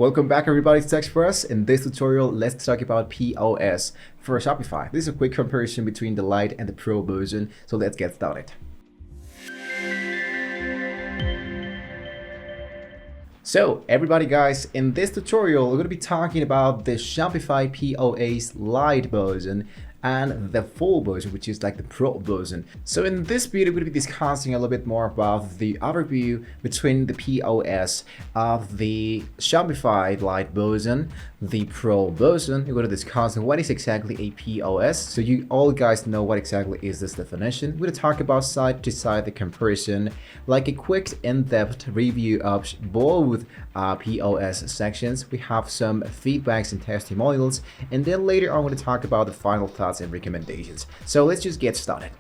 Welcome back everybody to Tech Express. In this tutorial, let's talk about POS for Shopify. This is a quick comparison between the Lite and the Pro version, so let's get started. So everybody guys, in this tutorial, we're going to be talking about the Shopify POS Lite version and the full version, which is like the Pro version. So in this video, we're going to be discussing a little bit more about the overview between the POS of the Shopify Lite version, the Pro version. We're going to discuss what is exactly a POS, so you all guys know what exactly is this definition. We're going to talk about side to side the comparison, like a quick in-depth review of both POS sections. We have some feedbacks and testimonials, and then later on we're going to talk about the final thoughts and recommendations. So let's just get started.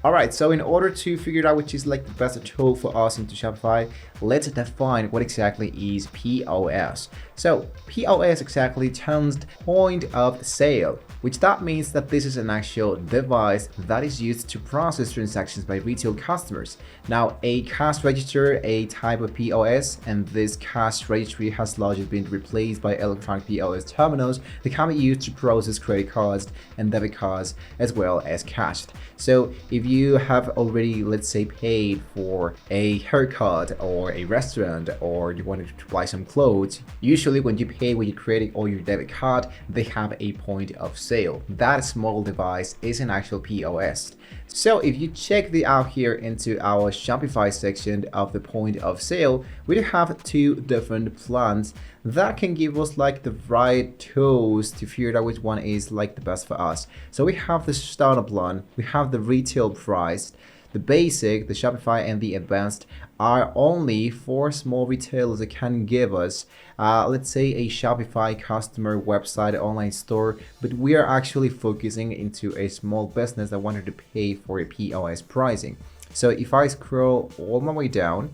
Alright, so in order to figure out which is like the best tool for us into Shopify, let's define what exactly is POS. So POS exactly turns point of sale, which that means that this is an actual device that is used to process transactions by retail customers. Now a cash register, a type of POS, and this cash registry has largely been replaced by electronic POS terminals that can be used to process credit cards and debit cards as well as cash. So if you have already, let's say, paid for a haircut or a restaurant, or you wanted to buy some clothes, usually when you pay with your credit or your debit card, they have a point of sale. That small device is an actual POS. So if you check the out here into our Shopify section of the point of sale, we do have two different plans that can give us like the right tools to figure out which one is like the best for us. So we have the starter plan, we have the retail price, the basic, the Shopify, and the advanced are only for small retailers that can give us, let's say, a Shopify customer website online store, but we are actually focusing into a small business that wanted to pay for a POS pricing. So if I scroll all my way down,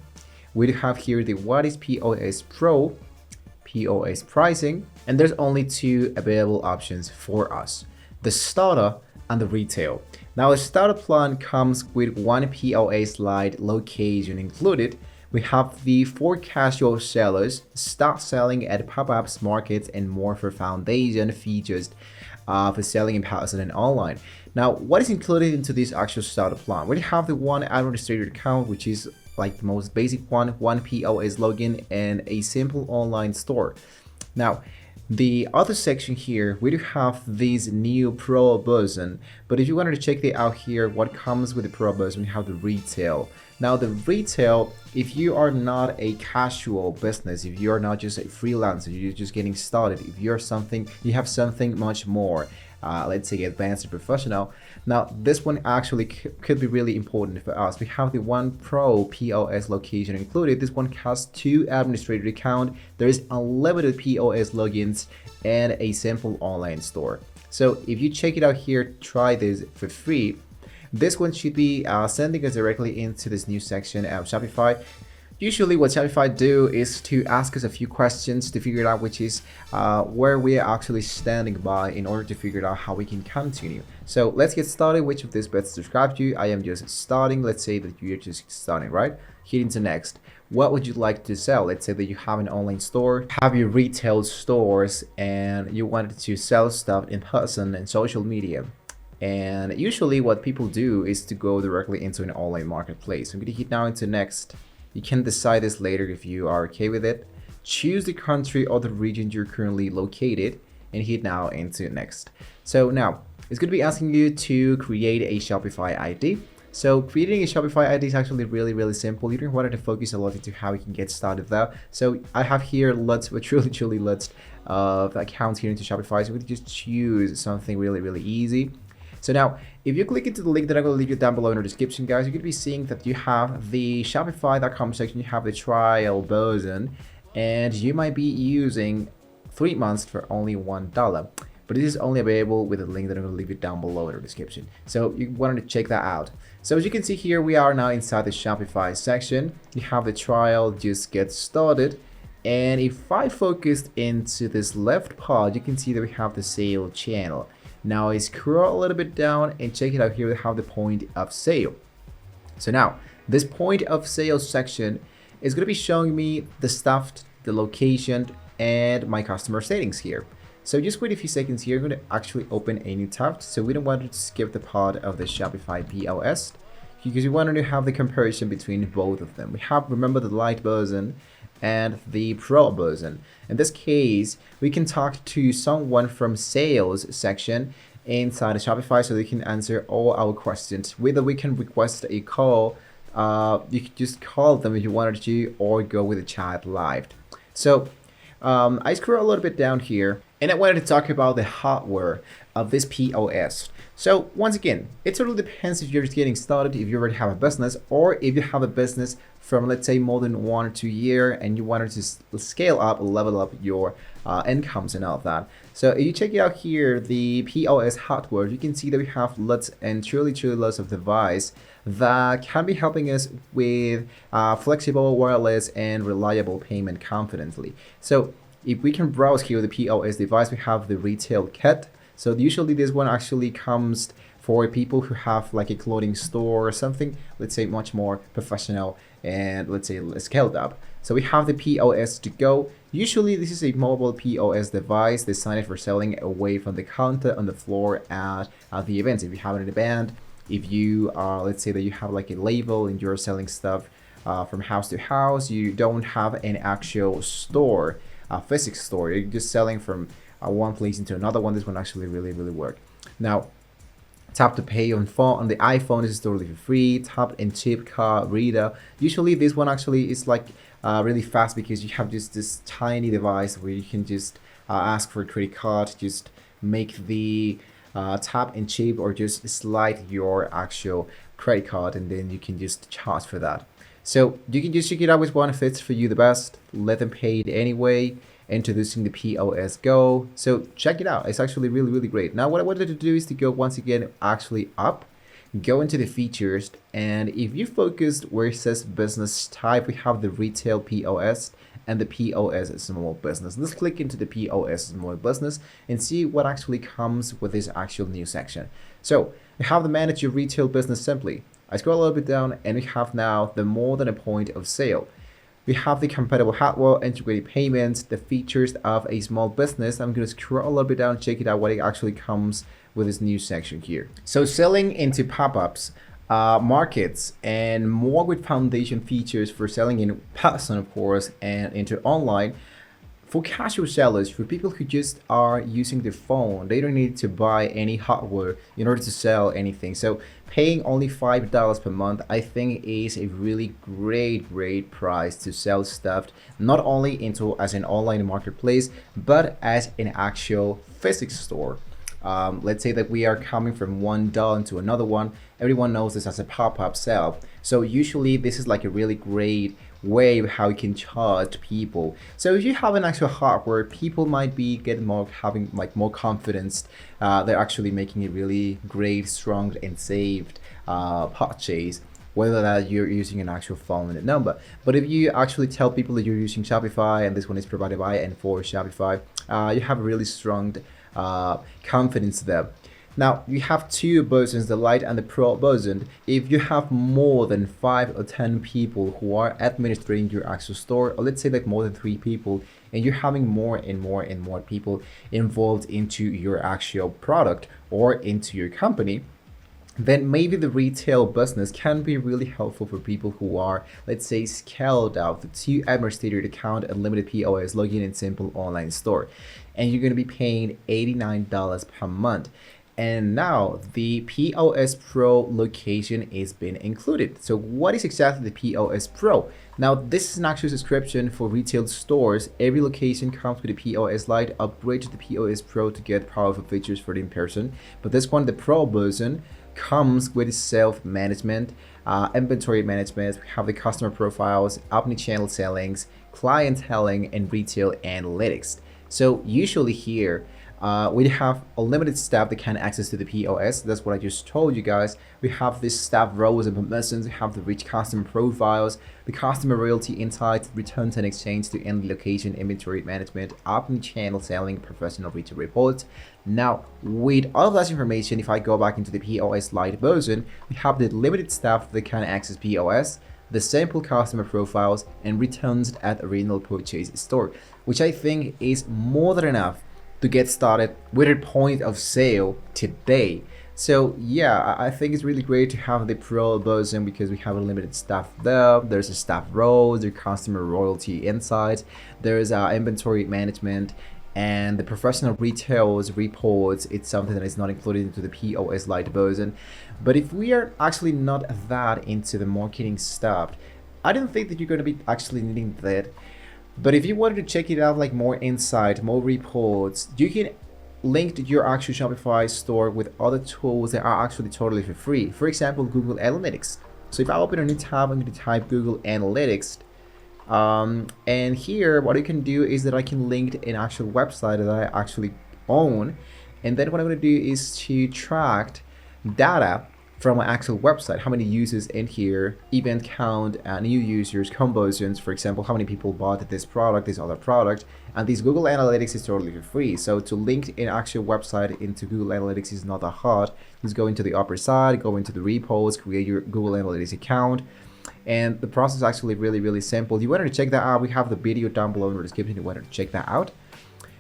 we have here the what is POS Pro, POS pricing, and there's only two available options for us: the starter and the retail. Now a starter plan comes with one POS Lite location included. We have the for casual sellers, start selling at pop-ups, markets, and more for foundation features for selling in person and online. Now what is included into this actual starter plan? We have the one administrator account, which is like the most basic one POS login, and a simple online store. Now the other section here, we do have this new Pro version, but if you wanted to check it out here, what comes with the Pro version, we have the retail. Now the retail, if you are not a casual business, if you are not just a freelancer, you're just getting started, if you're something, you have something much more, let's say advanced and professional. Now this one actually could be really important for us. We have the one Pro POS location included. This one has two administrator account, there is unlimited POS logins, and a simple online store. So if you check it out here, try this for free. This one should be sending us directly into this new section of Shopify. Usually what Shopify do is to ask us a few questions to figure out which is where we are actually standing by in order to figure out how we can continue. So let's get started. Which of these best describes you? I am just starting. Let's say that you're just starting, right? Hitting to next. What would you like to sell? Let's say that you have an online store, have your retail stores, and you wanted to sell stuff in person and social media. And usually what people do is to go directly into an online marketplace. I'm going to hit now into next. You can decide this later if you are okay with it. Choose the country or the region you're currently located and hit now into next. So now it's going to be asking you to create a Shopify ID. So creating a Shopify ID is actually really simple. You don't want to focus a lot into how you can get started there. So I have here lots, but truly lots of accounts here into Shopify. So we can just choose something really easy. So now, if you click into the link that I'm going to leave you down below in the description, guys, you're going to be seeing that you have the Shopify.com section, you have the trial version, and you might be using 3 months for only $1. But this is only available with the link that I'm going to leave you down below in the description. So you wanted to check that out. So as you can see here, we are now inside the Shopify section. You have the trial, just get started. And if I focused into this left part, you can see that we have the sale channel. Now I scroll a little bit down and check it out here. We have the point of sale. So now this point of sale section is going to be showing me the stuff, the location, and my customer settings here. So just wait a few seconds here. I'm going to actually open a new tab. So we don't want to skip the part of the Shopify POS because we wanted to have the comparison between both of them. We have, remember, the Lite version and the Pro version. In this case, we can talk to someone from sales section inside the Shopify so they can answer all our questions. Whether we can request a call, you can just call them if you wanted to, or go with a chat live. So I scroll a little bit down here and I wanted to talk about the hardware of this POS. So once again, it totally depends if you're just getting started, if you already have a business, or if you have a business from, let's say, more than 1 or 2 years and you wanted to scale up, level up your incomes and all of that. So if you check it out here, the POS hardware, you can see that we have lots and truly lots of devices that can be helping us with flexible, wireless, and reliable payment confidently. So if we can browse here the POS device, we have the retail kit. So usually this one actually comes for people who have like a clothing store or something, let's say much more professional and let's say scaled up. So we have the POS to go. Usually this is a mobile POS device designed for selling away from the counter on the floor at the events. If you have an event, if you let's say that you have like a label and you're selling stuff from house to house, you don't have an actual store, a physical store, you're just selling from one place into another one. This one actually really work. Now tap to pay on phone on the iPhone. This is totally for free. Tap and chip card reader. Usually this one actually is like really fast because you have just this tiny device where you can just ask for a credit card, just make the tap and chip or just slide your actual credit card and then you can just charge for that. So you can just check it out which one fits for you the best. Let them pay it anyway. Introducing the POS Go. So check it out. It's actually really great. Now what I wanted to do is to go once again actually up, go into the features, and if you focus where it says business type, we have the retail POS and the POS small business. Let's click into the POS small business and see what actually comes with this actual new section. So we have the manage your retail business simply. I scroll a little bit down and we have now the more than a point of sale. We have the compatible hardware, integrated payments, the features of a small business. I'm going to scroll a little bit down and check it out what it actually comes with this new section here. So selling into pop-ups, markets, and more with foundation features for selling in person, of course, and into online. For casual sellers, for people who just are using their phone, they don't need to buy any hardware in order to sell anything. So paying only $5 per month, I think is a really great price to sell stuff, not only into as an online marketplace, but as an actual physical store. Let's say that we are coming from one dollar to another one. Everyone knows this as a pop-up sale. So usually this is like a really great way of how you can charge people. So if you have an actual hardware, people might be getting more, having like more confidence. They're actually making a really great, strong, and saved purchase, whether that you're using an actual phone and a number. But if you actually tell people that you're using Shopify and this one is provided by and for Shopify, you have a really strong confidence there. Now you have two versions, the Lite and the Pro version. If you have more than 5 or 10 people who are administrating your actual store, or let's say like more than 3 people, and you're having more and more people involved into your actual product or into your company, then maybe the retail business can be really helpful for people who are, let's say, scaled out the 2 administrator account, unlimited POS, login, and simple online store. And you're going to be paying $89 per month. And now the POS Pro location is being included. So what is exactly the POS Pro? Now this is an actual subscription for retail stores. Every location comes with a POS Lite. Upgrade to the POS Pro to get powerful features for the in-person. But this one, the Pro version, comes with self-management, inventory management. We have the customer profiles, omni-channel sellings, clienteling, and retail analytics. So usually here, we have unlimited staff that can access to the POS. That's what I just told you guys. We have this staff roles and permissions. We have the rich customer profiles, the customer loyalty insights, returns and exchange to end location, inventory management, omni-channel selling, professional retail reports. Now, with all of that information, if I go back into the POS Lite version, we have the limited staff that can access POS, the simple customer profiles, and returns at original purchase store. which I think is more than enough to get started with your point of sale today. So yeah, I think it's really great to have the pro version because we have a limited staff there. There's a staff roles, there's customer royalty insights, there's inventory management, and the professional retails reports. It's something that is not included into the POS Lite version. But if we are actually not that into the marketing stuff, I don't think that you're going to be actually needing that. But if you wanted to check it out, like more insight, more reports, you can link to your actual Shopify store with other tools that are actually totally for free. For example, Google Analytics. So if I open a new tab, I'm going to type Google Analytics. And here, what you can do is that I can link an actual website that I actually own. And then what I'm going to do is to track data from my actual website, how many users in here, event count, new users, conversions, for example, how many people bought this product, this other product, and this Google Analytics is totally for free. So to link an actual website into Google Analytics is not that hard. Just go into the upper side, go into the repos, create your Google Analytics account, and the process is actually really simple. You wanted to check that out, we have the video down below in the description. You wanted to check that out,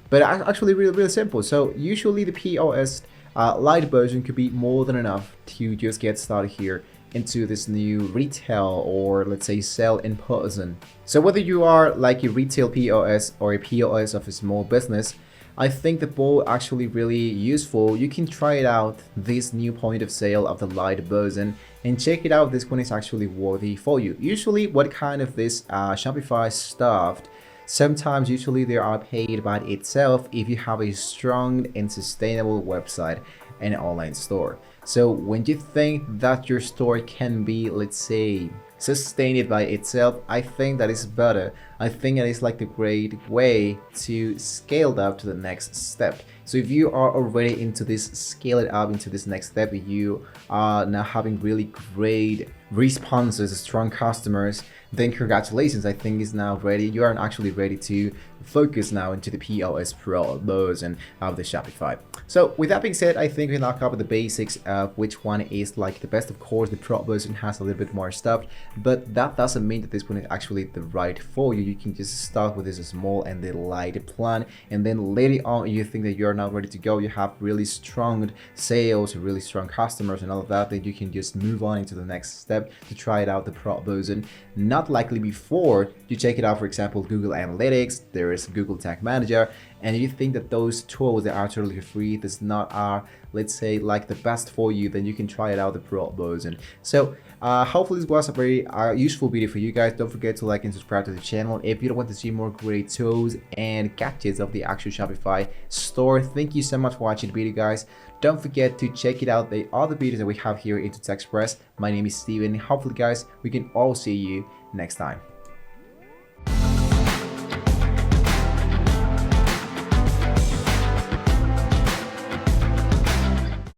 but actually really simple. So usually the POS Lite version could be more than enough to just get started here into this new retail, or let's say sell in person. So whether you are like a retail POS or a POS of a small business, I think the both actually really useful. You can try it out, this new point of sale of the Lite version, and check it out. This one is actually worthy for you. Usually what kind of this Shopify stuff, sometimes usually they are paid by itself if you have a strong and sustainable website and online store. So when you think that your store can be, let's say, sustained by itself, I think that is better. I think it is like the great way to scale it up to the next step. So if you are already into this, scale it up into this next step, you are now having really great responses, strong customers, then congratulations, I think is now ready. You are actually ready to focus now into the POS Pro version of the Shopify. So with that being said, I think we now covered the basics of which one is like the best. Of course, the Pro version has a little bit more stuff, but that doesn't mean that this one is actually the right for you. You can just start with this small and the light plan, and then later on you think that you're now ready to go, you have really strong sales, really strong customers and all of that, then you can just move on into the next step to try it out, the Pro version. Not likely before you check it out, for example, Google Analytics, there is Google Tag Manager, and you think that those tools that are totally free does not are, let's say, like the best for you, then you can try it out, the Pro version. So hopefully this was a very useful video for you guys. Don't forget to like and subscribe to the channel if you don't want to see more great tools and gadgets of the actual Shopify store. Thank you so much for watching the video, guys. Don't forget to check it out, the other videos that we have here in Tech Express. My name is Steven. Hopefully guys, we can all see you next time.